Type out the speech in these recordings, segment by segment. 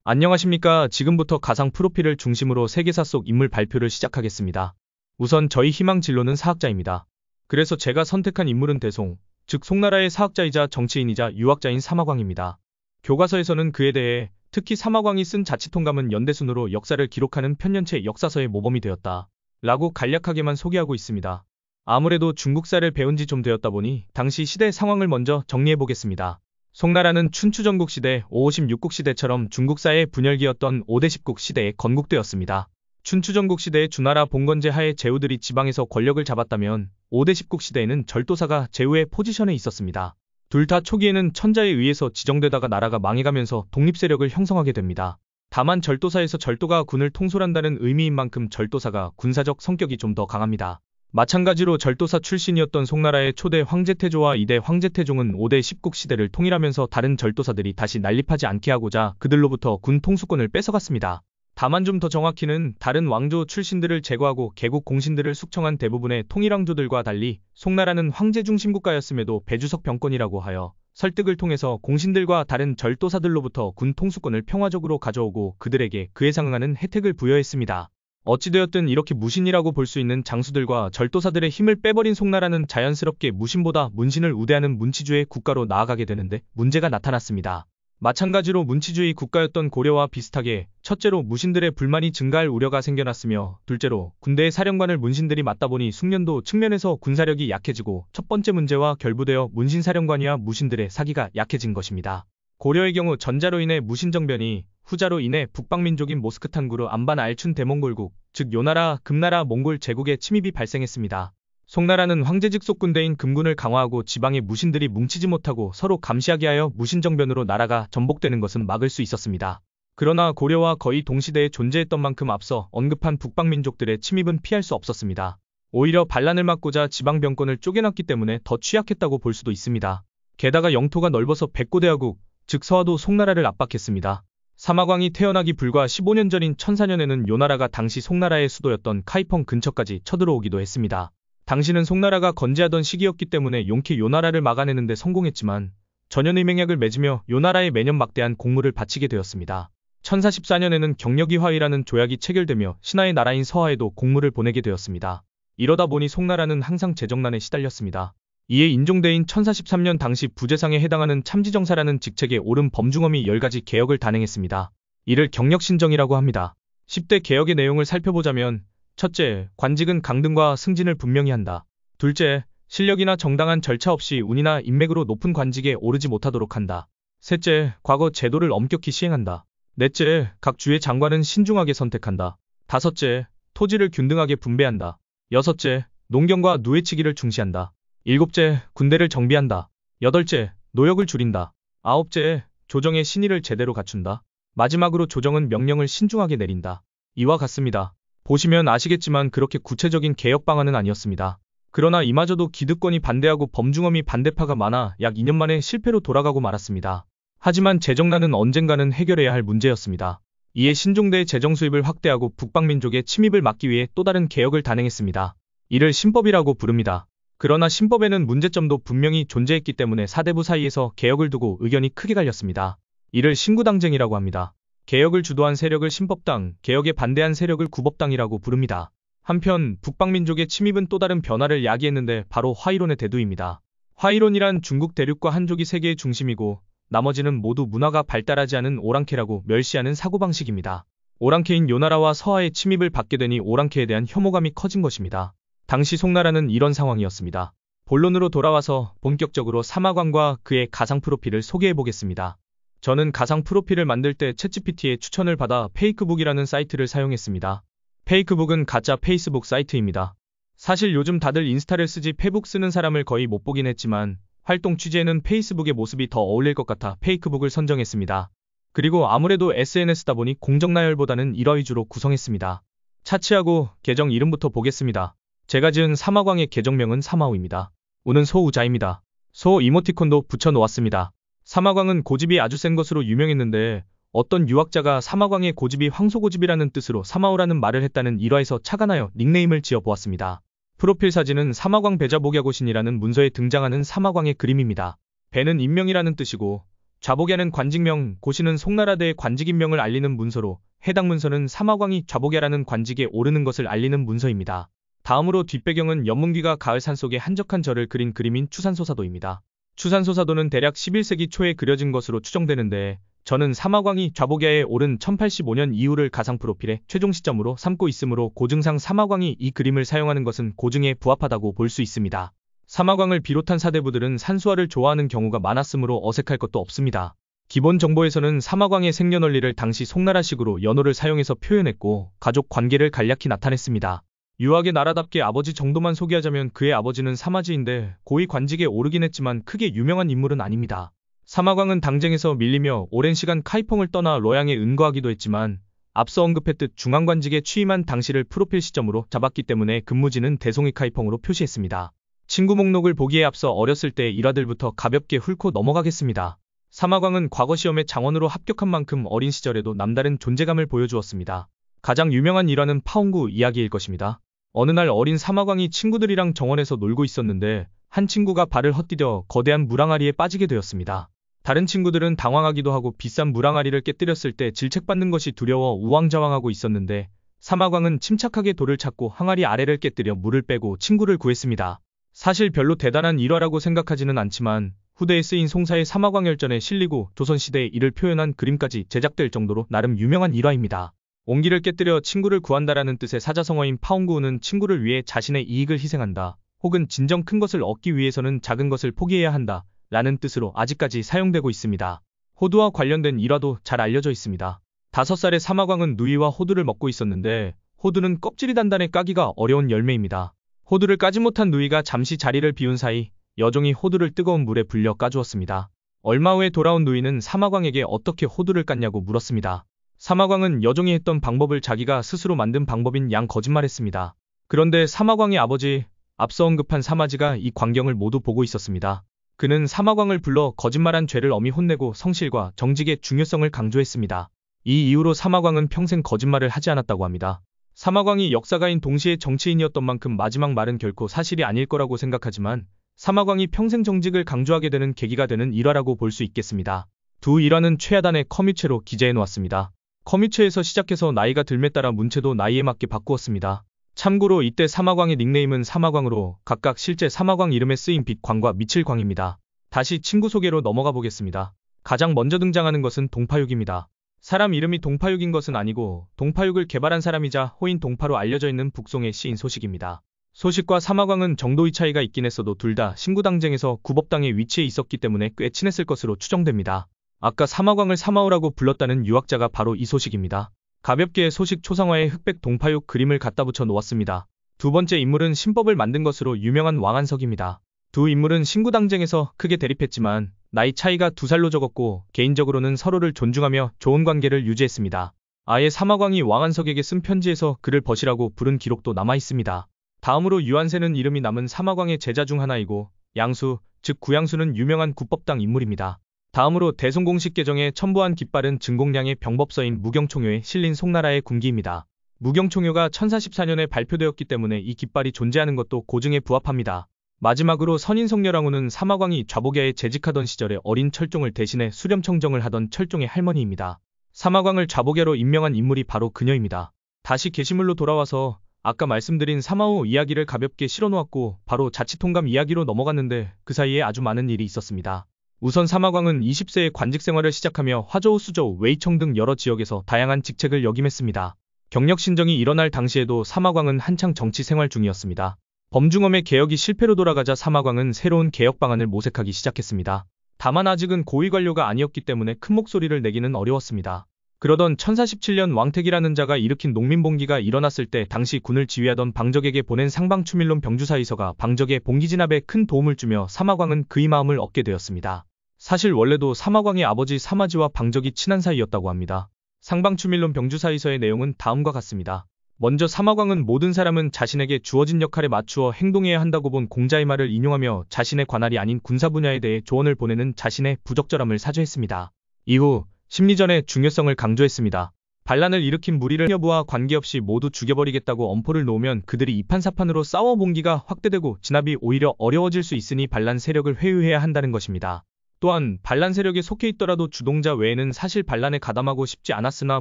안녕하십니까. 지금부터 가상 프로필을 중심으로 세계사 속 인물 발표를 시작하겠습니다. 우선 저희 희망 진로는 사학자입니다. 그래서 제가 선택한 인물은 대송, 즉 송나라의 사학자이자 정치인이자 유학자인 사마광입니다. 교과서에서는 그에 대해 특히 사마광이 쓴 자치통감은 연대순으로 역사를 기록하는 편년체 역사서의 모범이 되었다 라고 간략하게만 소개하고 있습니다. 아무래도 중국사를 배운 지 좀 되었다 보니 당시 시대 상황을 먼저 정리해보겠습니다. 송나라는 춘추전국 시대, 556국 시대처럼 중국사의 분열기였던 5대 10국 시대에 건국되었습니다. 춘추전국 시대의 주나라 봉건제 하에 제후들이 지방에서 권력을 잡았다면 5대 10국 시대에는 절도사가 제후의 포지션에 있었습니다. 둘 다 초기에는 천자에 의해서 지정되다가 나라가 망해가면서 독립세력을 형성하게 됩니다. 다만 절도사에서 절도가 군을 통솔한다는 의미인 만큼 절도사가 군사적 성격이 좀 더 강합니다. 마찬가지로 절도사 출신이었던 송나라의 초대 황제태조와 2대 황제태종은 5대 10국 시대를 통일하면서 다른 절도사들이 다시 난립하지 않게 하고자 그들로부터 군 통수권을 뺏어갔습니다. 다만 좀 더 정확히는 다른 왕조 출신들을 제거하고 개국 공신들을 숙청한 대부분의 통일왕조들과 달리 송나라는 황제 중심 국가였음에도 배주석 병권이라고 하여 설득을 통해서 공신들과 다른 절도사들로부터 군 통수권을 평화적으로 가져오고 그들에게 그에 상응하는 혜택을 부여했습니다. 어찌되었든 이렇게 무신이라고 볼 수 있는 장수들과 절도사들의 힘을 빼버린 송나라는 자연스럽게 무신보다 문신을 우대하는 문치주의 국가로 나아가게 되는데 문제가 나타났습니다. 마찬가지로 문치주의 국가였던 고려와 비슷하게 첫째로 무신들의 불만이 증가할 우려가 생겨났으며 둘째로 군대의 사령관을 문신들이 맡다 보니 숙련도 측면에서 군사력이 약해지고 첫 번째 문제와 결부되어 문신사령관이와 무신들의 사기가 약해진 것입니다. 고려의 경우 전자로 인해 무신정변이 후자로 인해 북방민족인 모스크탄구르 안반 알춘 대몽골국, 즉 요나라, 금나라, 몽골 제국의 침입이 발생했습니다. 송나라는 황제직 군대인 금군을 강화하고 지방의 무신들이 뭉치지 못하고 서로 감시하게 하여 무신정변으로 나라가 전복되는 것은 막을 수 있었습니다. 그러나 고려와 거의 동시대에 존재했던 만큼 앞서 언급한 북방민족들의 침입은 피할 수 없었습니다. 오히려 반란을 막고자 지방병권을 쪼개놨기 때문에 더 취약했다고 볼 수도 있습니다. 게다가 영토가 넓어서 백고대하국, 즉 서화도 송나라를 압박했습니다. 사마광이 태어나기 불과 15년 전인 1004년에는 요나라가 당시 송나라의 수도였던 카이펑 근처까지 쳐들어오기도 했습니다. 당시는 송나라가 건재하던 시기였기 때문에 용케 요나라를 막아내는데 성공했지만 전연의 맹약을 맺으며 요나라에 매년 막대한 공물을 바치게 되었습니다. 1044년에는 경력이화의라는 조약이 체결되며 신하의 나라인 서하에도 공물을 보내게 되었습니다. 이러다 보니 송나라는 항상 재정난에 시달렸습니다. 이에 인종대인 1043년 당시 부재상에 해당하는 참지정사라는 직책에 오른 범중엄이 10가지 개혁을 단행했습니다. 이를 경력신정이라고 합니다. 10대 개혁의 내용을 살펴보자면 첫째, 관직은 강등과 승진을 분명히 한다. 둘째, 실력이나 정당한 절차 없이 운이나 인맥으로 높은 관직에 오르지 못하도록 한다. 셋째, 과거 제도를 엄격히 시행한다. 넷째, 각 주의 장관은 신중하게 선택한다. 다섯째, 토지를 균등하게 분배한다. 여섯째, 농경과 누에치기를 중시한다. 일곱째, 군대를 정비한다. 여덟째, 노역을 줄인다. 아홉째, 조정의 신의를 제대로 갖춘다. 마지막으로 조정은 명령을 신중하게 내린다. 이와 같습니다. 보시면 아시겠지만 그렇게 구체적인 개혁 방안은 아니었습니다. 그러나 이마저도 기득권이 반대하고 범중엄이 반대파가 많아 약 2년 만에 실패로 돌아가고 말았습니다. 하지만 재정난은 언젠가는 해결해야 할 문제였습니다. 이에 신종대의 재정 수입을 확대하고 북방민족의 침입을 막기 위해 또 다른 개혁을 단행했습니다. 이를 신법이라고 부릅니다. 그러나 신법에는 문제점도 분명히 존재했기 때문에 사대부 사이에서 개혁을 두고 의견이 크게 갈렸습니다. 이를 신구당쟁이라고 합니다. 개혁을 주도한 세력을 신법당, 개혁에 반대한 세력을 구법당이라고 부릅니다. 한편 북방민족의 침입은 또 다른 변화를 야기했는데 바로 화이론의 대두입니다. 화이론이란 중국 대륙과 한족이 세계의 중심이고 나머지는 모두 문화가 발달하지 않은 오랑캐라고 멸시하는 사고방식입니다. 오랑캐인 요나라와 서하의 침입을 받게 되니 오랑캐에 대한 혐오감이 커진 것입니다. 당시 송나라는 이런 상황이었습니다. 본론으로 돌아와서 본격적으로 사마광과 그의 가상 프로필을 소개해보겠습니다. 저는 가상 프로필을 만들 때 챗GPT의 추천을 받아 페이크북이라는 사이트를 사용했습니다. 페이크북은 가짜 페이스북 사이트입니다. 사실 요즘 다들 인스타를 쓰지 페북 쓰는 사람을 거의 못 보긴 했지만 활동 취지에는 페이스북의 모습이 더 어울릴 것 같아 페이크북을 선정했습니다. 그리고 아무래도 SNS다 보니 공정나열보다는 일화 위주로 구성했습니다. 차치하고 계정 이름부터 보겠습니다. 제가 지은 사마광의 계정명은 사마우입니다. 우는 소우자입니다. 소 이모티콘도 붙여놓았습니다. 사마광은 고집이 아주 센 것으로 유명했는데 어떤 유학자가 사마광의 고집이 황소고집이라는 뜻으로 사마우라는 말을 했다는 일화에서 착안하여 닉네임을 지어보았습니다. 프로필 사진은 사마광 배자복야고신이라는 문서에 등장하는 사마광의 그림입니다. 배는 인명이라는 뜻이고 좌복야는 관직명, 고시는 송나라대의 관직인명을 알리는 문서로 해당 문서는 사마광이 좌복야라는 관직에 오르는 것을 알리는 문서입니다. 다음으로 뒷배경은 연문귀가 가을 산속에 한적한 절을 그린 그림인 추산소사도입니다. 추산소사도는 대략 11세기 초에 그려진 것으로 추정되는데 저는 사마광이 좌복야에 오른 1085년 이후를 가상 프로필의 최종 시점으로 삼고 있으므로 고증상 사마광이 이 그림을 사용하는 것은 고증에 부합하다고 볼 수 있습니다. 사마광을 비롯한 사대부들은 산수화를 좋아하는 경우가 많았으므로 어색할 것도 없습니다. 기본 정보에서는 사마광의 생년월일을 당시 송나라식으로 연호를 사용해서 표현했고 가족 관계를 간략히 나타냈습니다. 유학의 나라답게 아버지 정도만 소개하자면 그의 아버지는 사마지인데 고위 관직에 오르긴 했지만 크게 유명한 인물은 아닙니다. 사마광은 당쟁에서 밀리며 오랜 시간 카이펑을 떠나 로양에 은거하기도 했지만 앞서 언급했듯 중앙관직에 취임한 당시를 프로필 시점으로 잡았기 때문에 근무지는 대송이 카이펑으로 표시했습니다. 친구 목록을 보기에 앞서 어렸을 때의 일화들부터 가볍게 훑고 넘어가겠습니다. 사마광은 과거 시험에 장원으로 합격한 만큼 어린 시절에도 남다른 존재감을 보여주었습니다. 가장 유명한 일화는 파홍구 이야기일 것입니다. 어느 날 어린 사마광이 친구들이랑 정원에서 놀고 있었는데 한 친구가 발을 헛디뎌 거대한 물항아리에 빠지게 되었습니다. 다른 친구들은 당황하기도 하고 비싼 물항아리를 깨뜨렸을 때 질책받는 것이 두려워 우왕좌왕하고 있었는데 사마광은 침착하게 돌을 찾고 항아리 아래를 깨뜨려 물을 빼고 친구를 구했습니다. 사실 별로 대단한 일화라고 생각하지는 않지만 후대에 쓰인 송사의 사마광열전에 실리고 조선시대의 이를 표현한 그림까지 제작될 정도로 나름 유명한 일화입니다. 옹기를 깨뜨려 친구를 구한다라는 뜻의 사자성어인 파홍구는 친구를 위해 자신의 이익을 희생한다. 혹은 진정 큰 것을 얻기 위해서는 작은 것을 포기해야 한다. 라는 뜻으로 아직까지 사용되고 있습니다. 호두와 관련된 일화도 잘 알려져 있습니다. 5살의 사마광은 누이와 호두를 먹고 있었는데 호두는 껍질이 단단해 까기가 어려운 열매입니다. 호두를 까지 못한 누이가 잠시 자리를 비운 사이 여종이 호두를 뜨거운 물에 불려 까주었습니다. 얼마 후에 돌아온 누이는 사마광에게 어떻게 호두를 깠냐고 물었습니다. 사마광은 여종이 했던 방법을 자기가 스스로 만든 방법인 양 거짓말했습니다. 그런데 사마광의 아버지, 앞서 언급한 사마지가 이 광경을 모두 보고 있었습니다. 그는 사마광을 불러 거짓말한 죄를 엄히 혼내고 성실과 정직의 중요성을 강조했습니다. 이 이후로 사마광은 평생 거짓말을 하지 않았다고 합니다. 사마광이 역사가인 동시에 정치인이었던 만큼 마지막 말은 결코 사실이 아닐 거라고 생각하지만 사마광이 평생 정직을 강조하게 되는 계기가 되는 일화라고 볼 수 있겠습니다. 두 일화는 최하단의 커뮤체로 기재해 놓았습니다. 커뮤체에서 시작해서 나이가 들매 따라 문체도 나이에 맞게 바꾸었습니다. 참고로 이때 사마광의 닉네임은 사마광으로 각각 실제 사마광 이름에 쓰인 빛광과 미칠광입니다. 다시 친구 소개로 넘어가 보겠습니다. 가장 먼저 등장하는 것은 동파육입니다. 사람 이름이 동파육인 것은 아니고 동파육을 개발한 사람이자 호인 동파로 알려져 있는 북송의 시인 소식입니다. 소식과 사마광은 정도의 차이가 있긴 했어도 둘 다 신구당쟁에서 구법당에 위치해 있었기 때문에 꽤 친했을 것으로 추정됩니다. 아까 사마광을 사마오라고 불렀다는 유학자가 바로 이 소식입니다. 가볍게 소식 초상화에 흑백 동파육 그림을 갖다 붙여 놓았습니다. 두 번째 인물은 신법을 만든 것으로 유명한 왕한석입니다. 두 인물은 신구당쟁에서 크게 대립했지만 나이 차이가 2살로 적었고 개인적으로는 서로를 존중하며 좋은 관계를 유지했습니다. 아예 사마광이 왕한석에게 쓴 편지에서 그를 벗이라고 부른 기록도 남아있습니다. 다음으로 유한세는 이름이 남은 사마광의 제자 중 하나이고 양수, 즉 구양수는 유명한 구법당 인물입니다. 다음으로 대송공식 개정에 첨부한 깃발은 증공량의 병법서인 무경총효에 실린 송나라의 군기입니다. 무경총효가 1044년에 발표되었기 때문에 이 깃발이 존재하는 것도 고증에 부합합니다. 마지막으로 선인성녀랑후는 사마광이 좌복야에 재직하던 시절에 어린 철종을 대신해 수렴청정을 하던 철종의 할머니입니다. 사마광을 좌복야로 임명한 인물이 바로 그녀입니다. 다시 게시물로 돌아와서 아까 말씀드린 사마오 이야기를 가볍게 실어놓았고 바로 자치통감 이야기로 넘어갔는데 그 사이에 아주 많은 일이 있었습니다. 우선 사마광은 20세에 관직 생활을 시작하며 화저우, 수저우, 웨이청 등 여러 지역에서 다양한 직책을 역임했습니다. 경력 신정이 일어날 당시에도 사마광은 한창 정치 생활 중이었습니다. 범중엄의 개혁이 실패로 돌아가자 사마광은 새로운 개혁 방안을 모색하기 시작했습니다. 다만 아직은 고위 관료가 아니었기 때문에 큰 목소리를 내기는 어려웠습니다. 그러던 1047년 왕택이라는 자가 일으킨 농민봉기가 일어났을 때 당시 군을 지휘하던 방적에게 보낸 상방추밀론 병주사의서가 방적의 봉기 진압에 큰 도움을 주며 사마광은 그의 마음을 얻게 되었습니다. 사실 원래도 사마광의 아버지 사마지와 방적이 친한 사이였다고 합니다. 상방추밀론 병주사의서의 내용은 다음과 같습니다. 먼저 사마광은 모든 사람은 자신에게 주어진 역할에 맞추어 행동해야 한다고 본 공자의 말을 인용하며 자신의 관할이 아닌 군사 분야에 대해 조언을 보내는 자신의 부적절함을 사죄했습니다. 이후 심리전의 중요성을 강조했습니다. 반란을 일으킨 무리를 여부와 관계없이 모두 죽여버리겠다고 엄포를 놓으면 그들이 이판사판으로 싸워 봉기가 확대되고 진압이 오히려 어려워질 수 있으니 반란 세력을 회유해야 한다는 것입니다. 또한 반란 세력에 속해 있더라도 주동자 외에는 사실 반란에 가담하고 싶지 않았으나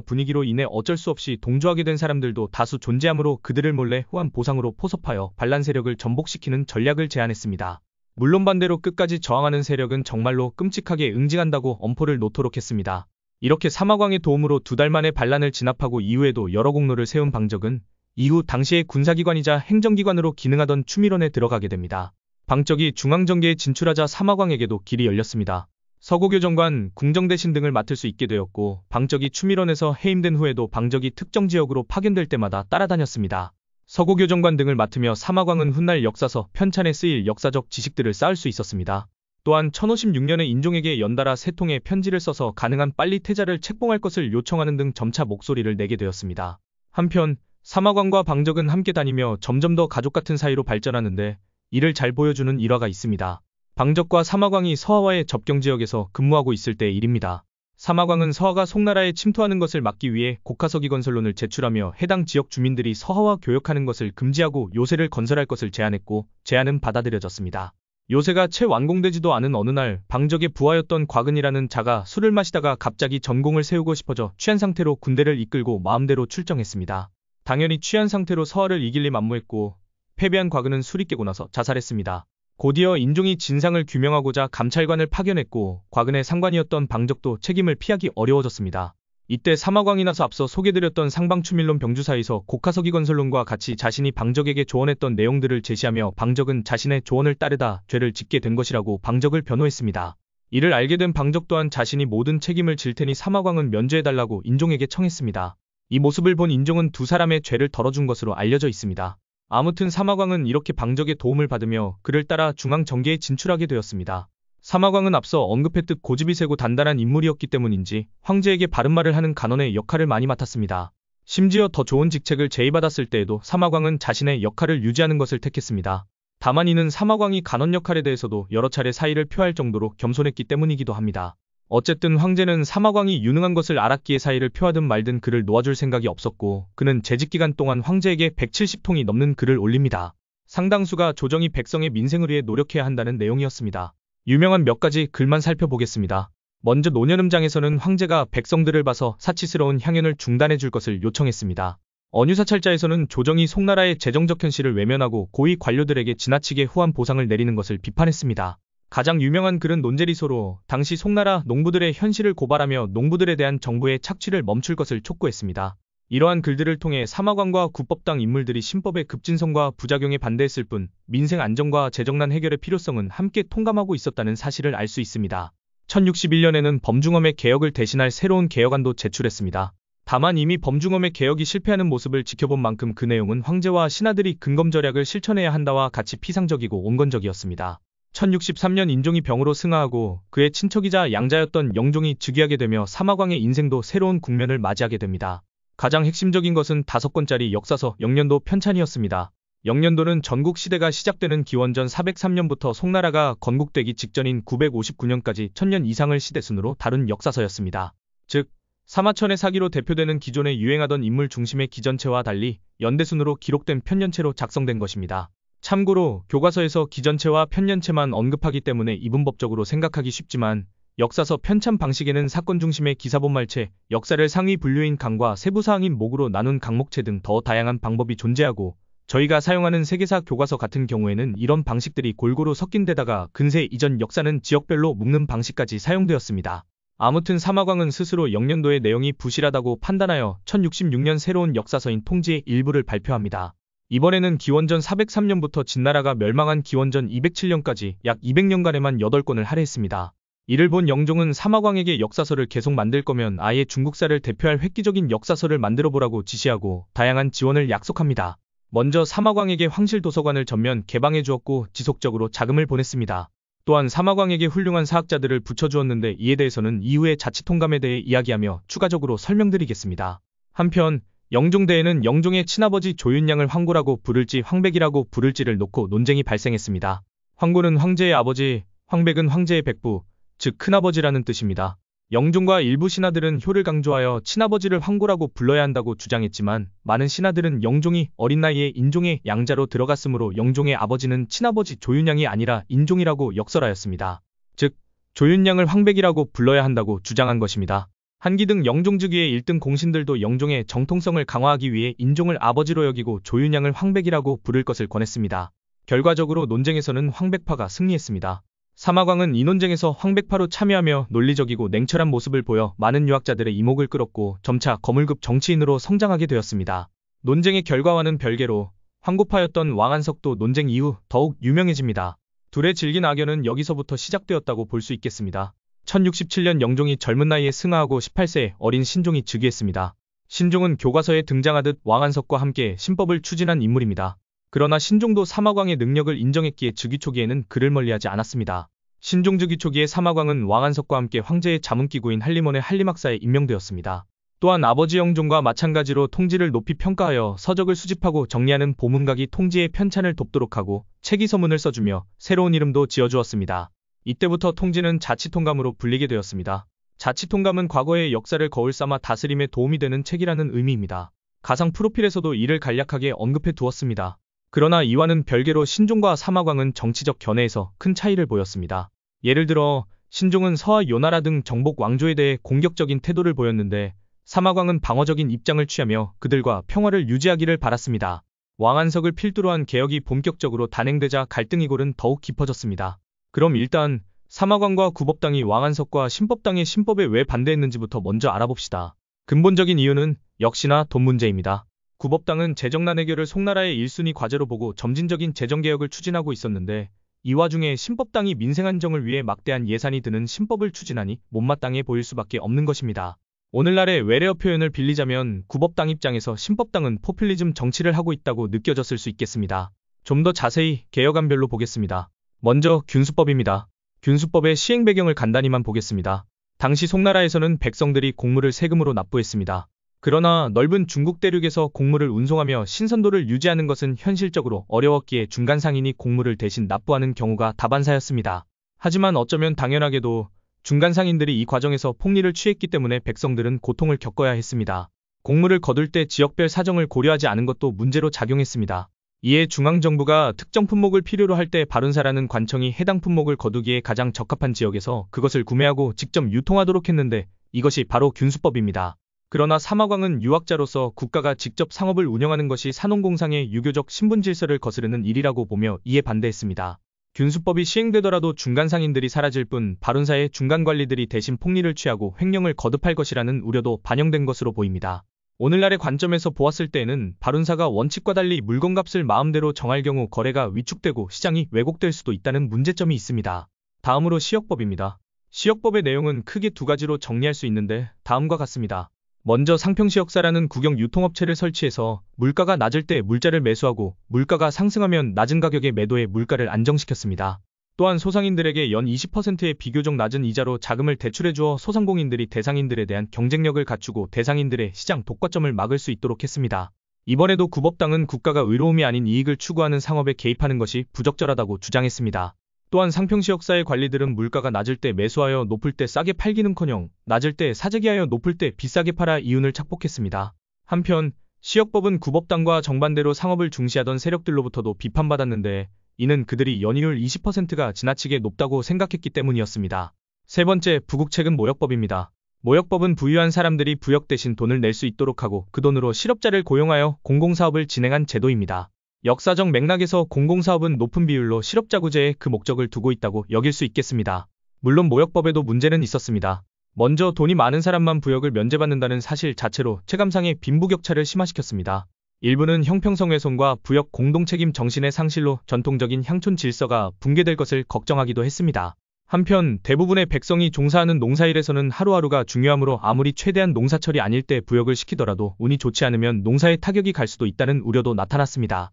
분위기로 인해 어쩔 수 없이 동조하게 된 사람들도 다수 존재하므로 그들을 몰래 후한 보상으로 포섭하여 반란 세력을 전복시키는 전략을 제안했습니다. 물론 반대로 끝까지 저항하는 세력은 정말로 끔찍하게 응징한다고 엄포를 놓도록 했습니다. 이렇게 사마광의 도움으로 2달 만에 반란을 진압하고 이후에도 여러 공로를 세운 방적은 이후 당시의 군사기관이자 행정기관으로 기능하던 추밀원에 들어가게 됩니다. 방적이 중앙정계에 진출하자 사마광에게도 길이 열렸습니다. 서고교 정관, 궁정대신 등을 맡을 수 있게 되었고 방적이 추밀원에서 해임된 후에도 방적이 특정 지역으로 파견될 때마다 따라다녔습니다. 서고교 정관 등을 맡으며 사마광은 훗날 역사서, 편찬에 쓰일 역사적 지식들을 쌓을 수 있었습니다. 또한 1056년에 인종에게 연달아 3통의 편지를 써서 가능한 빨리 태자를 책봉할 것을 요청하는 등 점차 목소리를 내게 되었습니다. 한편 사마광과 방적은 함께 다니며 점점 더 가족 같은 사이로 발전하는데 이를 잘 보여주는 일화가 있습니다. 방적과 사마광이 서하와의 접경지역에서 근무하고 있을 때의 일입니다. 사마광은 서하가 송나라에 침투하는 것을 막기 위해 곡하서기 건설론을 제출하며 해당 지역 주민들이 서하와 교역하는 것을 금지하고 요새를 건설할 것을 제안했고 제안은 받아들여졌습니다. 요새가 채 완공되지도 않은 어느 날 방적의 부하였던 곽은이라는 자가 술을 마시다가 갑자기 전공을 세우고 싶어져 취한 상태로 군대를 이끌고 마음대로 출정했습니다. 당연히 취한 상태로 서하를 이길 리 만무했고 패배한 곽은은 술이 깨고 나서 자살했습니다. 곧이어 인종이 진상을 규명하고자 감찰관을 파견했고 곽은의 상관이었던 방적도 책임을 피하기 어려워졌습니다. 이때 사마광이 나서 앞서 소개드렸던 상방추밀론 병주사에서 곡하서기 건설론과 같이 자신이 방적에게 조언했던 내용들을 제시하며 방적은 자신의 조언을 따르다 죄를 짓게 된 것이라고 방적을 변호했습니다. 이를 알게 된 방적 또한 자신이 모든 책임을 질 테니 사마광은 면죄해달라고 인종에게 청했습니다. 이 모습을 본 인종은 2사람의 죄를 덜어준 것으로 알려져 있습니다. 아무튼 사마광은 이렇게 방적의 도움을 받으며 그를 따라 중앙정계에 진출하게 되었습니다. 사마광은 앞서 언급했듯 고집이 세고 단단한 인물이었기 때문인지 황제에게 바른말을 하는 간원의 역할을 많이 맡았습니다. 심지어 더 좋은 직책을 제의받았을 때에도 사마광은 자신의 역할을 유지하는 것을 택했습니다. 다만 이는 사마광이 간원 역할에 대해서도 여러 차례 사의를 표할 정도로 겸손했기 때문이기도 합니다. 어쨌든 황제는 사마광이 유능한 것을 알았기에 사의를 표하든 말든 그를 놓아줄 생각이 없었고 그는 재직기간 동안 황제에게 170통이 넘는 글을 올립니다. 상당수가 조정이 백성의 민생을 위해 노력해야 한다는 내용이었습니다. 유명한 몇 가지 글만 살펴보겠습니다. 먼저 노년음장에서는 황제가 백성들을 봐서 사치스러운 향연을 중단해 줄 것을 요청했습니다. 언유사찰자에서는 조정이 송나라의 재정적 현실을 외면하고 고위 관료들에게 지나치게 후한 보상을 내리는 것을 비판했습니다. 가장 유명한 글은 논제리소로 당시 송나라 농부들의 현실을 고발하며 농부들에 대한 정부의 착취를 멈출 것을 촉구했습니다. 이러한 글들을 통해 사마광과 구법당 인물들이 신법의 급진성과 부작용에 반대했을 뿐 민생 안정과 재정난 해결의 필요성은 함께 통감하고 있었다는 사실을 알 수 있습니다. 1061년에는 범중엄의 개혁을 대신할 새로운 개혁안도 제출했습니다. 다만 이미 범중엄의 개혁이 실패하는 모습을 지켜본 만큼 그 내용은 황제와 신하들이 근검절약을 실천해야 한다와 같이 피상적이고 온건적이었습니다. 1063년 인종이 병으로 승하하고 그의 친척이자 양자였던 영종이 즉위하게 되며 사마광의 인생도 새로운 국면을 맞이하게 됩니다. 가장 핵심적인 것은 5권짜리 역사서 영년도 편찬이었습니다. 영년도는 전국 시대가 시작되는 기원전 403년부터 송나라가 건국되기 직전인 959년까지 1000년 이상을 시대순으로 다룬 역사서였습니다. 즉, 사마천의 사기로 대표되는 기존에 유행하던 인물 중심의 기전체와 달리 연대순으로 기록된 편년체로 작성된 것입니다. 참고로 교과서에서 기전체와 편년체만 언급하기 때문에 이분법적으로 생각하기 쉽지만 역사서 편찬 방식에는 사건 중심의 기사본말체, 역사를 상위 분류인 강과 세부사항인 목으로 나눈 강목체 등 더 다양한 방법이 존재하고 저희가 사용하는 세계사 교과서 같은 경우에는 이런 방식들이 골고루 섞인 데다가 근세 이전 역사는 지역별로 묶는 방식까지 사용되었습니다. 아무튼 사마광은 스스로 영년도의 내용이 부실하다고 판단하여 1066년 새로운 역사서인 통지의 일부를 발표합니다. 이번에는 기원전 403년부터 진나라가 멸망한 기원전 207년까지 약 200년간에만 8권을 할애했습니다. 이를 본 영종은 사마광에게 역사서를 계속 만들 거면 아예 중국사를 대표할 획기적인 역사서를 만들어보라고 지시하고 다양한 지원을 약속합니다. 먼저 사마광에게 황실도서관을 전면 개방해 주었고 지속적으로 자금을 보냈습니다. 또한 사마광에게 훌륭한 사학자들을 붙여주었는데 이에 대해서는 이후에 자치통감에 대해 이야기하며 추가적으로 설명드리겠습니다. 한편 영종대에는 영종의 친아버지 조윤양을 황고라고 부를지 황백이라고 부를지를 놓고 논쟁이 발생했습니다. 황고는 황제의 아버지, 황백은 황제의 백부, 즉 큰아버지라는 뜻입니다. 영종과 일부 신하들은 효를 강조하여 친아버지를 황고라고 불러야 한다고 주장했지만 많은 신하들은 영종이 어린 나이에 인종의 양자로 들어갔으므로 영종의 아버지는 친아버지 조윤양이 아니라 인종이라고 역설하였습니다. 즉 조윤양을 황백이라고 불러야 한다고 주장한 것입니다. 한기 등 영종즉위의 1등 공신들도 영종의 정통성을 강화하기 위해 인종을 아버지로 여기고 조윤양을 황백이라고 부를 것을 권했습니다. 결과적으로 논쟁에서는 황백파가 승리했습니다. 사마광은 이 논쟁에서 황백파로 참여하며 논리적이고 냉철한 모습을 보여 많은 유학자들의 이목을 끌었고 점차 거물급 정치인으로 성장하게 되었습니다. 논쟁의 결과와는 별개로 황고파였던 왕안석도 논쟁 이후 더욱 유명해집니다. 둘의 질긴 악연은 여기서부터 시작되었다고 볼 수 있겠습니다. 1067년 영종이 젊은 나이에 승하하고 18세에 어린 신종이 즉위했습니다. 신종은 교과서에 등장하듯 왕안석과 함께 신법을 추진한 인물입니다. 그러나 신종도 사마광의 능력을 인정했기에 즉위 초기에는 그를 멀리하지 않았습니다. 신종 즉위 초기에 사마광은 왕안석과 함께 황제의 자문기구인 한림원의 한림학사에 임명되었습니다. 또한 아버지 영종과 마찬가지로 통지를 높이 평가하여 서적을 수집하고 정리하는 보문각이 통지의 편찬을 돕도록 하고 체기서문을 써주며 새로운 이름도 지어주었습니다. 이때부터 통지는 자치통감으로 불리게 되었습니다. 자치통감은 과거의 역사를 거울 삼아 다스림에 도움이 되는 책이라는 의미입니다. 가상 프로필에서도 이를 간략하게 언급해 두었습니다. 그러나 이와는 별개로 신종과 사마광은 정치적 견해에서 큰 차이를 보였습니다. 예를 들어 신종은 서하 요나라 등 정복 왕조에 대해 공격적인 태도를 보였는데 사마광은 방어적인 입장을 취하며 그들과 평화를 유지하기를 바랐습니다. 왕안석을 필두로 한 개혁이 본격적으로 단행되자 갈등이 골은 더욱 깊어졌습니다. 그럼 일단 사마광과 구법당이 왕안석과 신법당의 신법에 왜 반대했는지부터 먼저 알아봅시다. 근본적인 이유는 역시나 돈 문제입니다. 구법당은 재정난 해결을 송나라의 1순위 과제로 보고 점진적인 재정개혁을 추진하고 있었는데 이 와중에 신법당이 민생 안정을 위해 막대한 예산이 드는 신법을 추진하니 못마땅해 보일 수밖에 없는 것입니다. 오늘날의 외래어 표현을 빌리자면 구법당 입장에서 신법당은 포퓰리즘 정치를 하고 있다고 느껴졌을 수 있겠습니다. 좀 더 자세히 개혁안별로 보겠습니다. 먼저 균수법입니다. 균수법의 시행 배경을 간단히만 보겠습니다. 당시 송나라에서는 백성들이 곡물을 세금으로 납부했습니다. 그러나 넓은 중국 대륙에서 곡물을 운송하며 신선도를 유지하는 것은 현실적으로 어려웠기에 중간 상인이 곡물을 대신 납부하는 경우가 다반사였습니다. 하지만 어쩌면 당연하게도 중간 상인들이 이 과정에서 폭리를 취했기 때문에 백성들은 고통을 겪어야 했습니다. 곡물을 거둘 때 지역별 사정을 고려하지 않은 것도 문제로 작용했습니다. 이에 중앙정부가 특정 품목을 필요로 할 때 바룬사라는 관청이 해당 품목을 거두기에 가장 적합한 지역에서 그것을 구매하고 직접 유통하도록 했는데 이것이 바로 균수법입니다. 그러나 사마광은 유학자로서 국가가 직접 상업을 운영하는 것이 산업공상의 유교적 신분 질서를 거스르는 일이라고 보며 이에 반대했습니다. 균수법이 시행되더라도 중간 상인들이 사라질 뿐 바룬사의 중간 관리들이 대신 폭리를 취하고 횡령을 거듭할 것이라는 우려도 반영된 것으로 보입니다. 오늘날의 관점에서 보았을 때에는 바룬사가 원칙과 달리 물건값을 마음대로 정할 경우 거래가 위축되고 시장이 왜곡될 수도 있다는 문제점이 있습니다. 다음으로 시역법입니다. 시역법의 내용은 크게 두 가지로 정리할 수 있는데 다음과 같습니다. 먼저 상평시역사라는 국영 유통업체를 설치해서 물가가 낮을 때 물자를 매수하고 물가가 상승하면 낮은 가격의 매도해 물가를 안정시켰습니다. 또한 소상인들에게 연 20%의 비교적 낮은 이자로 자금을 대출해주어 소상공인들이 대상인들에 대한 경쟁력을 갖추고 대상인들의 시장 독과점을 막을 수 있도록 했습니다. 이번에도 구법당은 국가가 의로움이 아닌 이익을 추구하는 상업에 개입하는 것이 부적절하다고 주장했습니다. 또한 상평시역사의 관리들은 물가가 낮을 때 매수하여 높을 때 싸게 팔기는커녕 낮을 때 사재기하여 높을 때 비싸게 팔아 이윤을 착복했습니다. 한편 시역법은 구법당과 정반대로 상업을 중시하던 세력들로부터도 비판받았는데 이는 그들이 연이율 20%가 지나치게 높다고 생각했기 때문이었습니다. 세 번째, 부국책은 모역법입니다. 모역법은 부유한 사람들이 부역 대신 돈을 낼 수 있도록 하고 그 돈으로 실업자를 고용하여 공공사업을 진행한 제도입니다. 역사적 맥락에서 공공사업은 높은 비율로 실업자 구제에 그 목적을 두고 있다고 여길 수 있겠습니다. 물론 모역법에도 문제는 있었습니다. 먼저 돈이 많은 사람만 부역을 면제받는다는 사실 자체로 체감상의 빈부격차를 심화시켰습니다. 일부는 형평성 훼손과 부역 공동책임 정신의 상실로 전통적인 향촌 질서가 붕괴될 것을 걱정하기도 했습니다. 한편 대부분의 백성이 종사하는 농사일에서는 하루하루가 중요하므로 아무리 최대한 농사철이 아닐 때 부역을 시키더라도 운이 좋지 않으면 농사에 타격이 갈 수도 있다는 우려도 나타났습니다.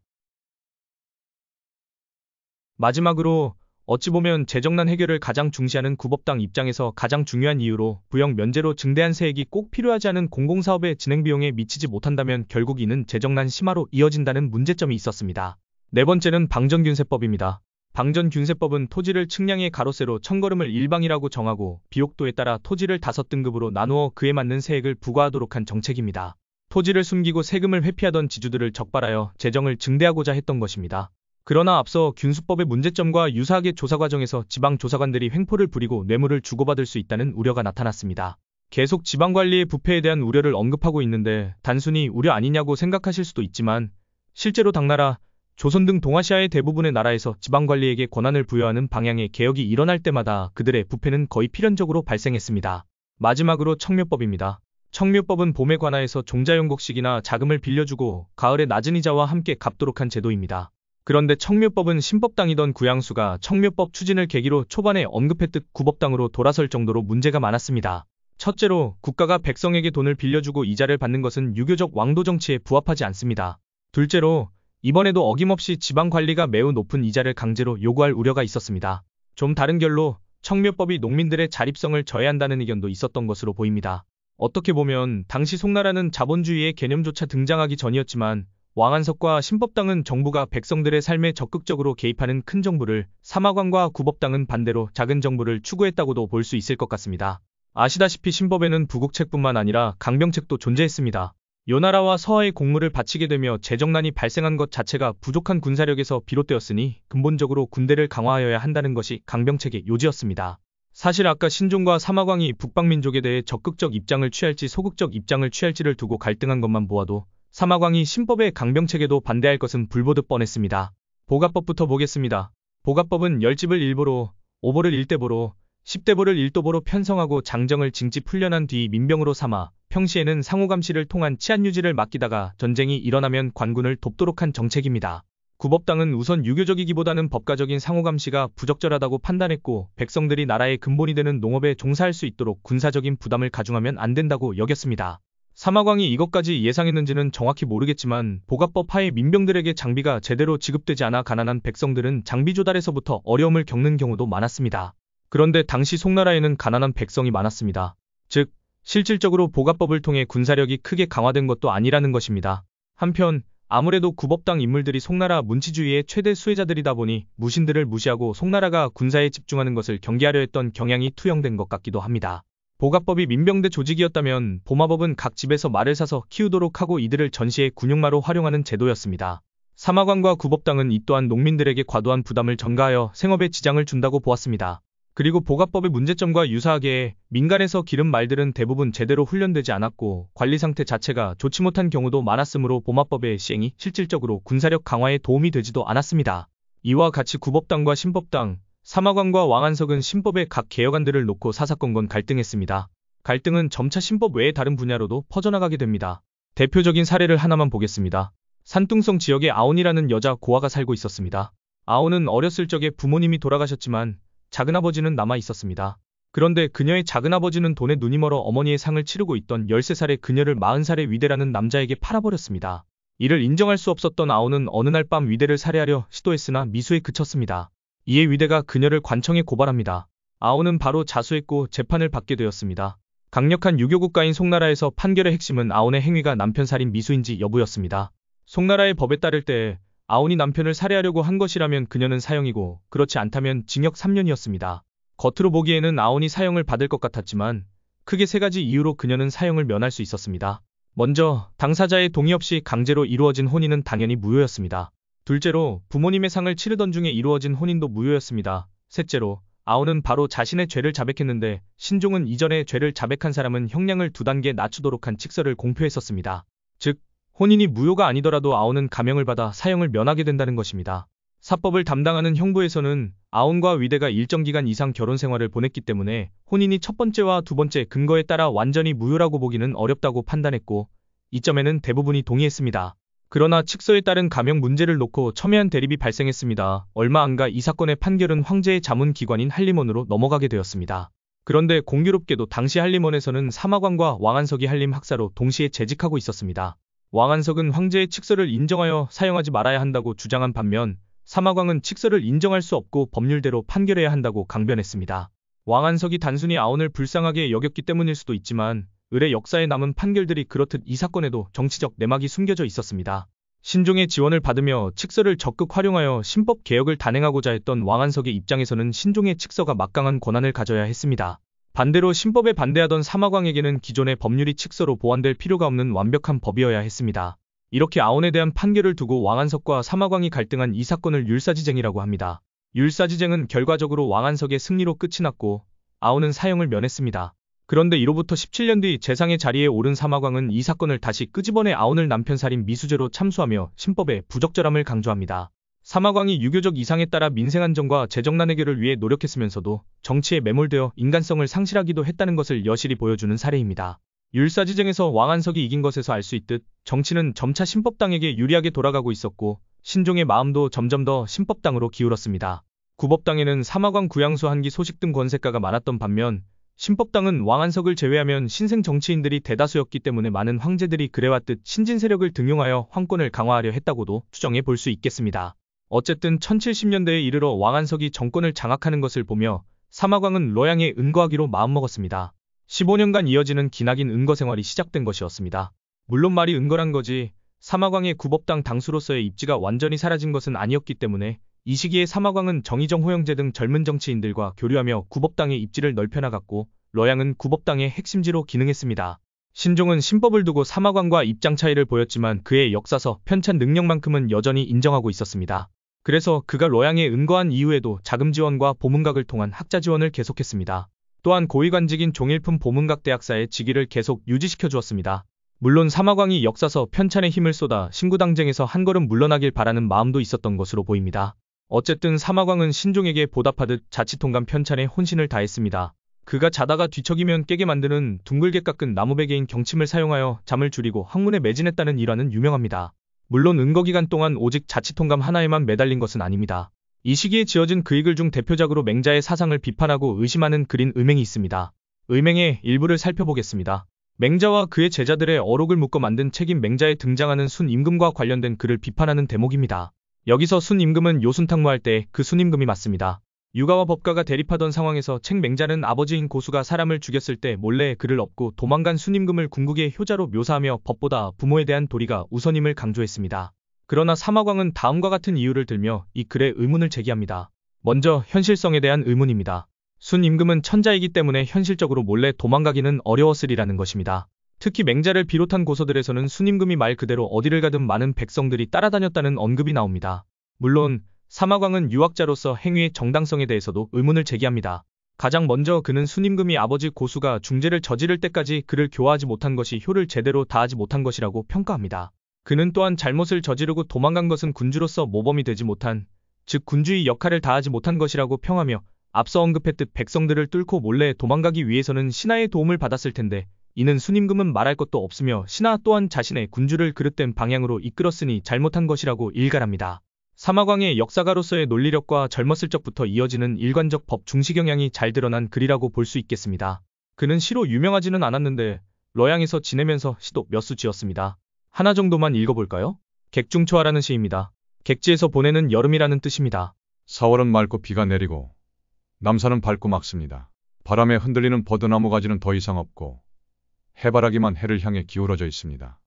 마지막으로 어찌 보면 재정난 해결을 가장 중시하는 구법당 입장에서 가장 중요한 이유로 부역 면제로 증대한 세액이 꼭 필요하지 않은 공공사업의 진행비용에 미치지 못한다면 결국 이는 재정난 심화로 이어진다는 문제점이 있었습니다. 네 번째는 방전균세법입니다. 방전균세법은 토지를 측량의 가로세로 1000걸음을 일방이라고 정하고 비옥도에 따라 토지를 5등급으로 나누어 그에 맞는 세액을 부과하도록 한 정책입니다. 토지를 숨기고 세금을 회피하던 지주들을 적발하여 재정을 증대하고자 했던 것입니다. 그러나 앞서 균수법의 문제점과 유사하게 조사 과정에서 지방 조사관들이 횡포를 부리고 뇌물을 주고받을 수 있다는 우려가 나타났습니다. 계속 지방관리의 부패에 대한 우려를 언급하고 있는데 단순히 우려 아니냐고 생각하실 수도 있지만 실제로 당나라, 조선 등 동아시아의 대부분의 나라에서 지방관리에게 권한을 부여하는 방향의 개혁이 일어날 때마다 그들의 부패는 거의 필연적으로 발생했습니다. 마지막으로 청묘법입니다. 청묘법은 봄에 관하에서 종자용곡식이나 자금을 빌려주고 가을에 낮은 이자와 함께 갚도록 한 제도입니다. 그런데 청묘법은 신법당이던 구양수가 청묘법 추진을 계기로 초반에 언급했듯 구법당으로 돌아설 정도로 문제가 많았습니다. 첫째로 국가가 백성에게 돈을 빌려주고 이자를 받는 것은 유교적 왕도 정치에 부합하지 않습니다. 둘째로 이번에도 어김없이 지방관리가 매우 높은 이자를 강제로 요구할 우려가 있었습니다. 좀 다른 결로 청묘법이 농민들의 자립성을 저해한다는 의견도 있었던 것으로 보입니다. 어떻게 보면 당시 송나라는 자본주의의 개념조차 등장하기 전이었지만 왕안석과 신법당은 정부가 백성들의 삶에 적극적으로 개입하는 큰 정부를, 사마관과 구법당은 반대로 작은 정부를 추구했다고도 볼 수 있을 것 같습니다. 아시다시피 신법에는 부국책뿐만 아니라 강병책도 존재했습니다. 요나라와 서하의 공무를 바치게 되며 재정난이 발생한 것 자체가 부족한 군사력에서 비롯되었으니 근본적으로 군대를 강화하여야 한다는 것이 강병책의 요지였습니다. 사실 아까 신종과 사마광이 북방민족에 대해 적극적 입장을 취할지 소극적 입장을 취할지를 두고 갈등한 것만 보아도 사마광이 신법의 강병책에도 반대할 것은 불보듯 뻔했습니다. 보가법부터 보겠습니다. 보가법은 10집을 일보로, 5보를 1대보로, 10대보를 1도보로 편성하고 장정을 징집 훈련한 뒤 민병으로 삼아 평시에는 상호감시를 통한 치안 유지를 맡기다가 전쟁이 일어나면 관군을 돕도록 한 정책입니다. 구법당은 우선 유교적이기보다는 법가적인 상호감시가 부적절하다고 판단했고 백성들이 나라의 근본이 되는 농업에 종사할 수 있도록 군사적인 부담을 가중하면 안 된다고 여겼습니다. 사마광이 이것까지 예상했는지는 정확히 모르겠지만 보가법 하에 민병들에게 장비가 제대로 지급되지 않아 가난한 백성들은 장비 조달에서부터 어려움을 겪는 경우도 많았습니다. 그런데 당시 송나라에는 가난한 백성이 많았습니다. 즉, 실질적으로 보가법을 통해 군사력이 크게 강화된 것도 아니라는 것입니다. 한편 아무래도 구법당 인물들이 송나라 문치주의의 최대 수혜자들이다 보니 무신들을 무시하고 송나라가 군사에 집중하는 것을 경계하려 했던 경향이 투영된 것 같기도 합니다. 보가법이 민병대 조직이었다면 보마법은 각 집에서 말을 사서 키우도록 하고 이들을 전시의 군용마로 활용하는 제도였습니다. 사마관과 구법당은 이 또한 농민들에게 과도한 부담을 전가하여 생업에 지장을 준다고 보았습니다. 그리고 보가법의 문제점과 유사하게 민간에서 기른 말들은 대부분 제대로 훈련되지 않았고 관리 상태 자체가 좋지 못한 경우도 많았으므로 보마법의 시행이 실질적으로 군사력 강화에 도움이 되지도 않았습니다. 이와 같이 구법당과 신법당, 사마관과 왕안석은 신법의 각 개혁안들을 놓고 사사건건 갈등했습니다. 갈등은 점차 신법 외의 다른 분야로도 퍼져나가게 됩니다. 대표적인 사례를 하나만 보겠습니다. 산둥성 지역에 아온이라는 여자 고아가 살고 있었습니다. 아온은 어렸을 적에 부모님이 돌아가셨지만 작은아버지는 남아 있었습니다. 그런데 그녀의 작은아버지는 돈에 눈이 멀어 어머니의 상을 치르고 있던 13살의 그녀를 40살의 위대라는 남자에게 팔아버렸습니다. 이를 인정할 수 없었던 아온은 어느 날 밤 위대를 살해하려 시도했으나 미수에 그쳤습니다. 이에 위대가 그녀를 관청에 고발합니다. 아온은 바로 자수했고 재판을 받게 되었습니다. 강력한 유교국가인 송나라에서 판결의 핵심은 아온의 행위가 남편 살인 미수인지 여부였습니다. 송나라의 법에 따를 때 아온이 남편을 살해하려고 한 것이라면 그녀는 사형이고 그렇지 않다면 징역 3년이었습니다. 겉으로 보기에는 아온이 사형을 받을 것 같았지만 크게 3가지 이유로 그녀는 사형을 면할 수 있었습니다. 먼저 당사자의 동의 없이 강제로 이루어진 혼인은 당연히 무효였습니다. 둘째로 부모님의 상을 치르던 중에 이루어진 혼인도 무효였습니다. 셋째로 아온은 바로 자신의 죄를 자백했는데 신종은 이전에 죄를 자백한 사람은 형량을 2단계 낮추도록 한 칙서를 공표했었습니다. 즉 혼인이 무효가 아니더라도 아온은 감형을 받아 사형을 면하게 된다는 것입니다. 사법을 담당하는 형부에서는 아온과 위대가 일정 기간 이상 결혼 생활을 보냈기 때문에 혼인이 첫 번째와 두 번째 근거에 따라 완전히 무효라고 보기는 어렵다고 판단했고 이 점에는 대부분이 동의했습니다. 그러나 칙서에 따른 감형 문제를 놓고 첨예한 대립이 발생했습니다. 얼마 안가 이 사건의 판결은 황제의 자문기관인 한림원으로 넘어가게 되었습니다. 그런데 공교롭게도 당시 한림원에서는 사마관과 왕안석이 한림 학사로 동시에 재직하고 있었습니다. 왕안석은 황제의 칙서를 인정하여 사용하지 말아야 한다고 주장한 반면 사마광은 칙서를 인정할 수 없고 법률대로 판결해야 한다고 강변했습니다. 왕안석이 단순히 아온을 불쌍하게 여겼기 때문일 수도 있지만 을의 역사에 남은 판결들이 그렇듯 이 사건에도 정치적 내막이 숨겨져 있었습니다. 신종의 지원을 받으며 칙서를 적극 활용하여 신법 개혁을 단행하고자 했던 왕안석의 입장에서는 신종의 칙서가 막강한 권한을 가져야 했습니다. 반대로 신법에 반대하던 사마광에게는 기존의 법률이 칙서로 보완될 필요가 없는 완벽한 법이어야 했습니다. 이렇게 아온에 대한 판결을 두고 왕안석과 사마광이 갈등한 이 사건을 율사지쟁이라고 합니다. 율사지쟁은 결과적으로 왕안석의 승리로 끝이 났고 아온은 사형을 면했습니다. 그런데 이로부터 17년 뒤 재상의 자리에 오른 사마광은 이 사건을 다시 끄집어내 아온을 남편 살인 미수죄로 참수하며 신법의 부적절함을 강조합니다. 사마광이 유교적 이상에 따라 민생안정과 재정난 해결을 위해 노력했으면서도 정치에 매몰되어 인간성을 상실하기도 했다는 것을 여실히 보여주는 사례입니다. 율사지쟁에서 왕안석이 이긴 것에서 알 수 있듯 정치는 점차 신법당에게 유리하게 돌아가고 있었고 신종의 마음도 점점 더 신법당으로 기울었습니다. 구법당에는 사마광 구양수 한기 소식 등 권세가가 많았던 반면 신법당은 왕안석을 제외하면 신생 정치인들이 대다수였기 때문에 많은 황제들이 그래왔듯 신진 세력을 등용하여 황권을 강화하려 했다고도 추정해 볼 수 있겠습니다. 어쨌든 1070년대에 이르러 왕안석이 정권을 장악하는 것을 보며 사마광은 뤄양에 은거하기로 마음먹었습니다. 15년간 이어지는 기나긴 은거 생활이 시작된 것이었습니다. 물론 말이 은거란 거지 사마광의 구법당 당수로서의 입지가 완전히 사라진 것은 아니었기 때문에 이 시기에 사마광은 정의정 호영제 등 젊은 정치인들과 교류하며 구법당의 입지를 넓혀나갔고 뤄양은 구법당의 핵심지로 기능했습니다. 신종은 신법을 두고 사마광과 입장 차이를 보였지만 그의 역사서 편찬 능력만큼은 여전히 인정하고 있었습니다. 그래서 그가 뤄양에 은거한 이후에도 자금 지원과 보문각을 통한 학자 지원을 계속했습니다. 또한 고위관직인 종일품 보문각 대학사의 직위를 계속 유지시켜 주었습니다. 물론 사마광이 역사서 편찬에 힘을 쏟아 신구당쟁에서 한 걸음 물러나길 바라는 마음도 있었던 것으로 보입니다. 어쨌든 사마광은 신종에게 보답하듯 자치통감 편찬에 혼신을 다했습니다. 그가 자다가 뒤척이면 깨게 만드는 둥글게 깎은 나무베개인 경침을 사용하여 잠을 줄이고 학문에 매진했다는 일화는 유명합니다. 물론 은거기간 동안 오직 자치통감 하나에만 매달린 것은 아닙니다. 이 시기에 지어진 그이글 중 대표작으로 맹자의 사상을 비판하고 의심하는 글인 의맹이 있습니다. 의맹의 일부를 살펴보겠습니다. 맹자와 그의 제자들의 어록을 묶어 만든 책인 맹자에 등장하는 순임금과 관련된 글을 비판하는 대목입니다. 여기서 순임금은 요순탕무할 때 그 순임금이 맞습니다. 유가와 법가가 대립하던 상황에서 책 맹자는 아버지인 고수가 사람을 죽였을 때 몰래 그를 업고 도망간 순임금을 궁극의 효자로 묘사하며 법보다 부모에 대한 도리가 우선임을 강조했습니다. 그러나 사마광은 다음과 같은 이유를 들며 이 글에 의문을 제기합니다. 먼저 현실성에 대한 의문입니다. 순임금은 천자이기 때문에 현실적으로 몰래 도망가기는 어려웠으리라는 것입니다. 특히 맹자를 비롯한 고서들에서는 순임금이 말 그대로 어디를 가든 많은 백성들이 따라다녔다는 언급이 나옵니다. 물론 사마광은 유학자로서 행위의 정당성에 대해서도 의문을 제기합니다. 가장 먼저 그는 순임금이 아버지 고수가 중죄를 저지를 때까지 그를 교화하지 못한 것이 효를 제대로 다하지 못한 것이라고 평가합니다. 그는 또한 잘못을 저지르고 도망간 것은 군주로서 모범이 되지 못한, 즉 군주의 역할을 다하지 못한 것이라고 평하며 앞서 언급했듯 백성들을 뚫고 몰래 도망가기 위해서는 신하의 도움을 받았을 텐데 이는 순임금은 말할 것도 없으며 신하 또한 자신의 군주를 그릇된 방향으로 이끌었으니 잘못한 것이라고 일갈합니다. 사마광의 역사가로서의 논리력과 젊었을 적부터 이어지는 일관적 법 중시 경향이 잘 드러난 글이라고 볼 수 있겠습니다. 그는 시로 유명하지는 않았는데 뤄양에서 지내면서 시도 몇 수 지었습니다. 하나 정도만 읽어볼까요? 객중초하라는 시입니다. 객지에서 보내는 여름이라는 뜻입니다. 4월은 맑고 비가 내리고 남산은 밝고 맑습니다. 바람에 흔들리는 버드나무 가지는 더 이상 없고 해바라기만 해를 향해 기울어져 있습니다.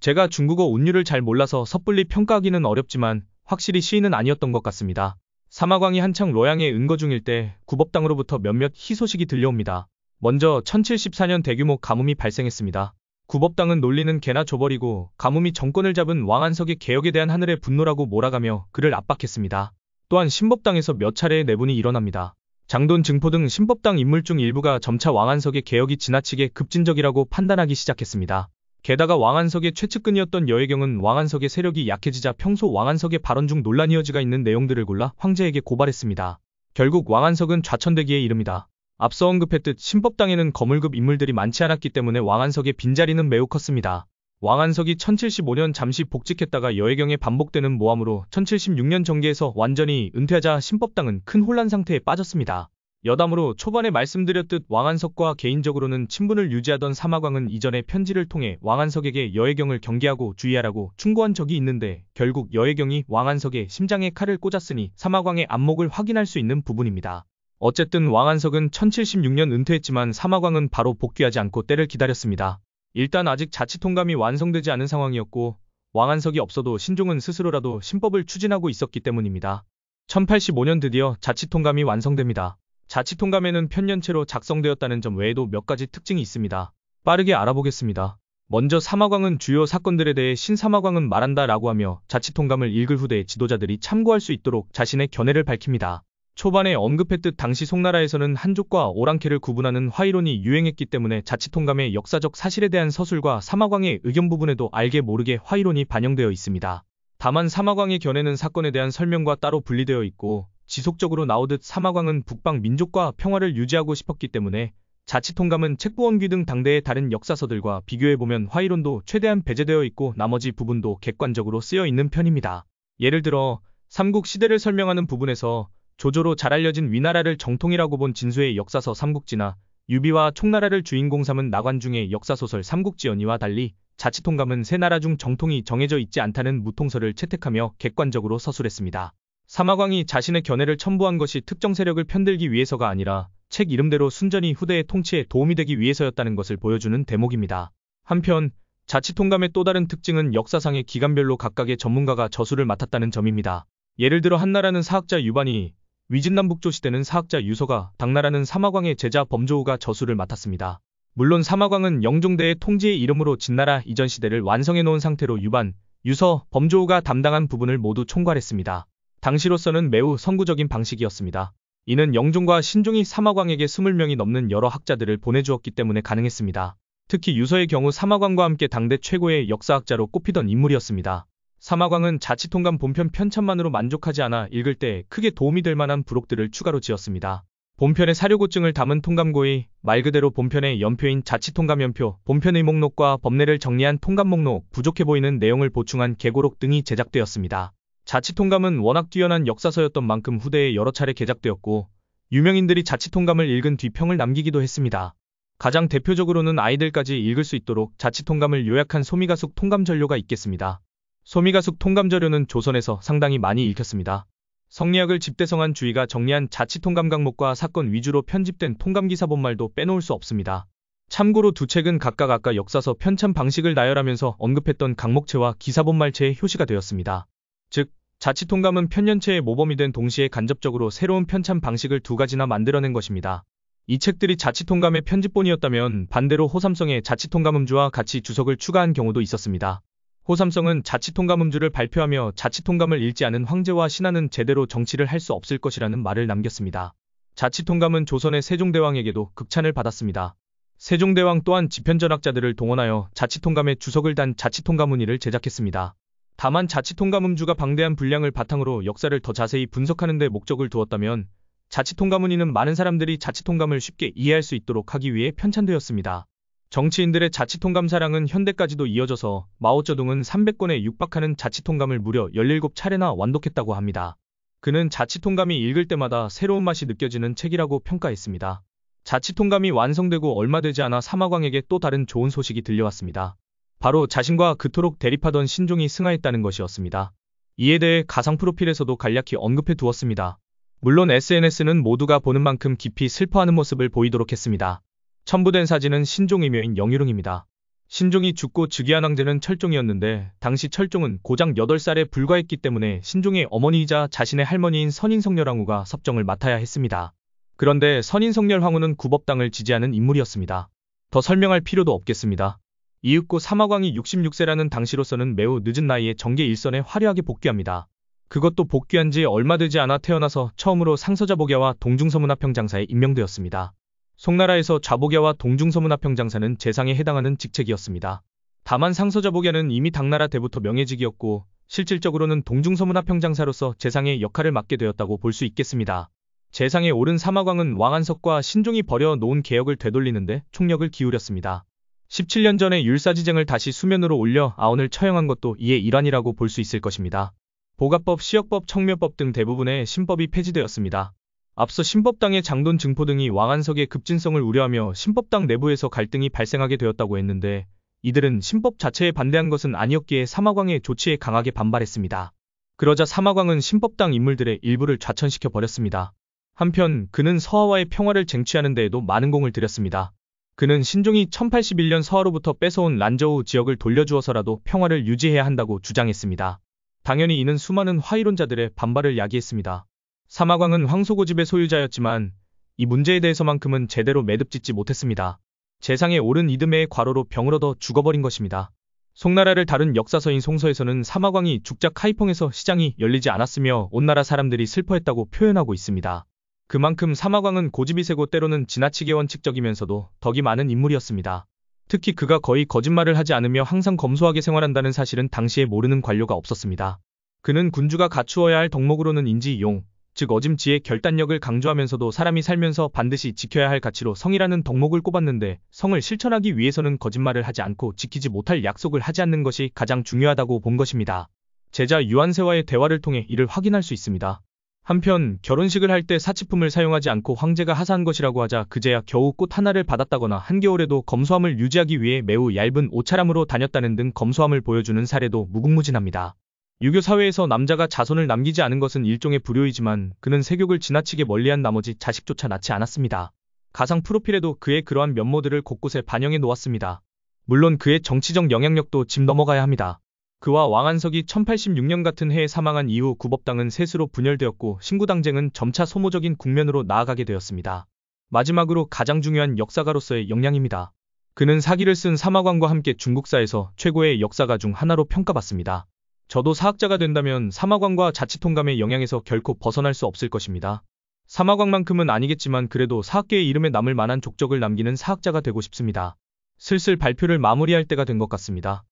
제가 중국어 운율을 잘 몰라서 섣불리 평가하기는 어렵지만 확실히 시인은 아니었던 것 같습니다. 사마광이 한창 뤄양에 은거 중일 때 구법당으로부터 몇몇 희소식이 들려옵니다. 먼저 1074년 대규모 가뭄이 발생했습니다. 구법당은 논리는 개나 줘버리고 가뭄이 정권을 잡은 왕안석의 개혁에 대한 하늘의 분노라고 몰아가며 그를 압박했습니다. 또한 신법당에서 몇 차례의 내분이 일어납니다. 장돈 증포 등 신법당 인물 중 일부가 점차 왕안석의 개혁이 지나치게 급진적이라고 판단하기 시작했습니다. 게다가 왕안석의 최측근이었던 여혜경은 왕안석의 세력이 약해지자 평소 왕안석의 발언 중 논란이 이어지가 있는 내용들을 골라 황제에게 고발했습니다. 결국 왕안석은 좌천되기에 이릅니다. 앞서 언급했듯 신법당에는 거물급 인물들이 많지 않았기 때문에 왕안석의 빈자리는 매우 컸습니다. 왕안석이 1075년 잠시 복직했다가 여혜경에 반복되는 모함으로 1076년 정계에서 완전히 은퇴하자 신법당은 큰 혼란 상태에 빠졌습니다. 여담으로 초반에 말씀드렸듯 왕안석과 개인적으로는 친분을 유지하던 사마광은 이전에 편지를 통해 왕안석에게 여혜경을 경계하고 주의하라고 충고한 적이 있는데 결국 여혜경이 왕안석의 심장에 칼을 꽂았으니 사마광의 안목을 확인할 수 있는 부분입니다. 어쨌든 왕안석은 1076년 은퇴했지만 사마광은 바로 복귀하지 않고 때를 기다렸습니다. 일단 아직 자치통감이 완성되지 않은 상황이었고 왕안석이 없어도 신종은 스스로라도 신법을 추진하고 있었기 때문입니다. 1085년 드디어 자치통감이 완성됩니다. 자치통감에는 편년체로 작성되었다는 점 외에도 몇 가지 특징이 있습니다. 빠르게 알아보겠습니다. 먼저 사마광은 주요 사건들에 대해 신사마광은 말한다 라고 하며 자치통감을 읽을 후대 지도자들이 참고할 수 있도록 자신의 견해를 밝힙니다. 초반에 언급했듯 당시 송나라에서는 한족과 오랑캐를 구분하는 화이론이 유행했기 때문에 자치통감의 역사적 사실에 대한 서술과 사마광의 의견 부분에도 알게 모르게 화이론이 반영되어 있습니다. 다만 사마광의 견해는 사건에 대한 설명과 따로 분리되어 있고 지속적으로 나오듯 사마광은 북방 민족과 평화를 유지하고 싶었기 때문에 자치통감은 책부원귀 등 당대의 다른 역사서들과 비교해보면 화이론도 최대한 배제되어 있고 나머지 부분도 객관적으로 쓰여 있는 편입니다. 예를 들어 삼국 시대를 설명하는 부분에서 조조로 잘 알려진 위나라를 정통이라고 본 진수의 역사서 삼국지나 유비와 총나라를 주인공 삼은 나관중의 역사소설 삼국지연의와 달리 자치통감은 세 나라 중 정통이 정해져 있지 않다는 무통설을 채택하며 객관적으로 서술했습니다. 사마광이 자신의 견해를 첨부한 것이 특정 세력을 편들기 위해서가 아니라 책 이름대로 순전히 후대의 통치에 도움이 되기 위해서였다는 것을 보여주는 대목입니다. 한편 자치통감의 또 다른 특징은 역사상의 기간별로 각각의 전문가가 저술을 맡았다는 점입니다. 예를 들어 한나라는 사학자 유반이, 위진남북조 시대는 사학자 유서가, 당나라는 사마광의 제자 범조우가 저술을 맡았습니다. 물론 사마광은 영종대의 통지의 이름으로 진나라 이전 시대를 완성해 놓은 상태로 유반, 유서, 범조우가 담당한 부분을 모두 총괄했습니다. 당시로서는 매우 선구적인 방식이었습니다. 이는 영종과 신종이 사마광에게 20명이 넘는 여러 학자들을 보내주었기 때문에 가능했습니다. 특히 유서의 경우 사마광과 함께 당대 최고의 역사학자로 꼽히던 인물이었습니다. 사마광은 자치통감 본편 편찬만으로 만족하지 않아 읽을 때 크게 도움이 될 만한 부록들을 추가로 지었습니다. 본편의 사료고증을 담은 통감고의, 말 그대로 본편의 연표인 자치통감연표, 본편의 목록과 법례를 정리한 통감목록, 부족해 보이는 내용을 보충한 계고록 등이 제작되었습니다. 자치통감은 워낙 뛰어난 역사서였던 만큼 후대에 여러 차례 개작되었고 유명인들이 자치통감을 읽은 뒤 평을 남기기도 했습니다. 가장 대표적으로는 아이들까지 읽을 수 있도록 자치통감을 요약한 소미가숙 통감전료가 있겠습니다. 소미가숙 통감전료는 조선에서 상당히 많이 읽혔습니다. 성리학을 집대성한 주의가 정리한 자치통감 강목과 사건 위주로 편집된 통감기사 본말도 빼놓을 수 없습니다. 참고로 두 책은 각각 아까 역사서 편찬 방식을 나열하면서 언급했던 강목체와 기사본말체의 효시가 되었습니다. 즉, 자치통감은 편년체의 모범이 된 동시에 간접적으로 새로운 편찬 방식을 두 가지나 만들어낸 것입니다. 이 책들이 자치통감의 편집본이었다면 반대로 호삼성의 자치통감음주와 같이 주석을 추가한 경우도 있었습니다. 호삼성은 자치통감음주를 발표하며 자치통감을 읽지 않은 황제와 신하는 제대로 정치를 할 수 없을 것이라는 말을 남겼습니다. 자치통감은 조선의 세종대왕에게도 극찬을 받았습니다. 세종대왕 또한 지편전학자들을 동원하여 자치통감의 주석을 단 자치통감문의를 제작했습니다. 다만 자치통감음주가 방대한 분량을 바탕으로 역사를 더 자세히 분석하는 데 목적을 두었다면 자치통감문의는 많은 사람들이 자치통감을 쉽게 이해할 수 있도록 하기 위해 편찬되었습니다. 정치인들의 자치통감 사랑은 현대까지도 이어져서 마오쩌둥은 300권에 육박하는 자치통감을 무려 17차례나 완독했다고 합니다. 그는 자치통감이 읽을 때마다 새로운 맛이 느껴지는 책이라고 평가했습니다. 자치통감이 완성되고 얼마 되지 않아 사마광에게 또 다른 좋은 소식이 들려왔습니다. 바로 자신과 그토록 대립하던 신종이 승하했다는 것이었습니다. 이에 대해 가상 프로필에서도 간략히 언급해 두었습니다. 물론 SNS는 모두가 보는 만큼 깊이 슬퍼하는 모습을 보이도록 했습니다. 첨부된 사진은 신종 이묘인 영유릉입니다. 신종이 죽고 즉위한 황제는 철종이었는데 당시 철종은 고작 8살에 불과했기 때문에 신종의 어머니이자 자신의 할머니인 선인성렬왕후가 섭정을 맡아야 했습니다. 그런데 선인성렬왕후는 구법당을 지지하는 인물이었습니다. 더 설명할 필요도 없겠습니다. 이윽고 사마광이 66세라는 당시로서는 매우 늦은 나이에 정계 일선에 화려하게 복귀합니다. 그것도 복귀한 지 얼마 되지 않아 태어나서 처음으로 상서자복야와 동중서문화평장사에 임명되었습니다. 송나라에서 좌복야와 동중서문화평장사는 재상에 해당하는 직책이었습니다. 다만 상서자복야는 이미 당나라 때부터 명예직이었고 실질적으로는 동중서문화평장사로서 재상의 역할을 맡게 되었다고 볼 수 있겠습니다. 재상에 오른 사마광은 왕안석과 신종이 벌여 놓은 개혁을 되돌리는데 총력을 기울였습니다. 17년 전에 율사지쟁을 다시 수면으로 올려 아원을 처형한 것도 이의 일환이라고 볼 수 있을 것입니다. 보가법, 시역법, 청묘법 등 대부분의 신법이 폐지되었습니다. 앞서 신법당의 장돈 증포 등이 왕안석의 급진성을 우려하며 신법당 내부에서 갈등이 발생하게 되었다고 했는데 이들은 신법 자체에 반대한 것은 아니었기에 사마광의 조치에 강하게 반발했습니다. 그러자 사마광은 신법당 인물들의 일부를 좌천시켜 버렸습니다. 한편 그는 서하와의 평화를 쟁취하는 데에도 많은 공을 들였습니다. 그는 신종이 1081년 서하로부터 뺏어온 란저우 지역을 돌려주어서라도 평화를 유지해야 한다고 주장했습니다. 당연히 이는 수많은 화이론자들의 반발을 야기했습니다. 사마광은 황소고집의 소유자였지만 이 문제에 대해서만큼은 제대로 매듭짓지 못했습니다. 재상에 오른 이듬해의 과로로 병을 얻어 죽어버린 것입니다. 송나라를 다룬 역사서인 송서에서는 사마광이 죽작 하이펑에서 시장이 열리지 않았으며 온 나라 사람들이 슬퍼했다고 표현하고 있습니다. 그만큼 사마광은 고집이 세고 때로는 지나치게 원칙적이면서도 덕이 많은 인물이었습니다. 특히 그가 거의 거짓말을 하지 않으며 항상 검소하게 생활한다는 사실은 당시에 모르는 관료가 없었습니다. 그는 군주가 갖추어야 할 덕목으로는 인지, 용, 즉 어짐, 지혜, 결단력을 강조하면서도 사람이 살면서 반드시 지켜야 할 가치로 성이라는 덕목을 꼽았는데, 성을 실천하기 위해서는 거짓말을 하지 않고 지키지 못할 약속을 하지 않는 것이 가장 중요하다고 본 것입니다. 제자 유한세와의 대화를 통해 이를 확인할 수 있습니다. 한편 결혼식을 할 때 사치품을 사용하지 않고 황제가 하사한 것이라고 하자 그제야 겨우 꽃 하나를 받았다거나 한겨울에도 검소함을 유지하기 위해 매우 얇은 옷차림으로 다녔다는 등 검소함을 보여주는 사례도 무궁무진합니다. 유교 사회에서 남자가 자손을 남기지 않은 것은 일종의 불효이지만 그는 세욕을 지나치게 멀리한 나머지 자식조차 낳지 않았습니다. 가상 프로필에도 그의 그러한 면모들을 곳곳에 반영해 놓았습니다. 물론 그의 정치적 영향력도 짚 넘어가야 합니다. 그와 왕안석이 1086년 같은 해에 사망한 이후 구법당은 셋으로 분열되었고 신구당쟁은 점차 소모적인 국면으로 나아가게 되었습니다. 마지막으로 가장 중요한 역사가로서의 역량입니다. 그는 사기를 쓴 사마광과 함께 중국사에서 최고의 역사가 중 하나로 평가받습니다. 저도 사학자가 된다면 사마광과 자치통감의 영향에서 결코 벗어날 수 없을 것입니다. 사마광만큼은 아니겠지만 그래도 사학계의 이름에 남을 만한 족적을 남기는 사학자가 되고 싶습니다. 슬슬 발표를 마무리할 때가 된 것 같습니다.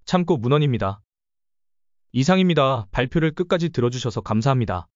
참고 문헌입니다. 이상입니다. 발표를 끝까지 들어주셔서 감사합니다.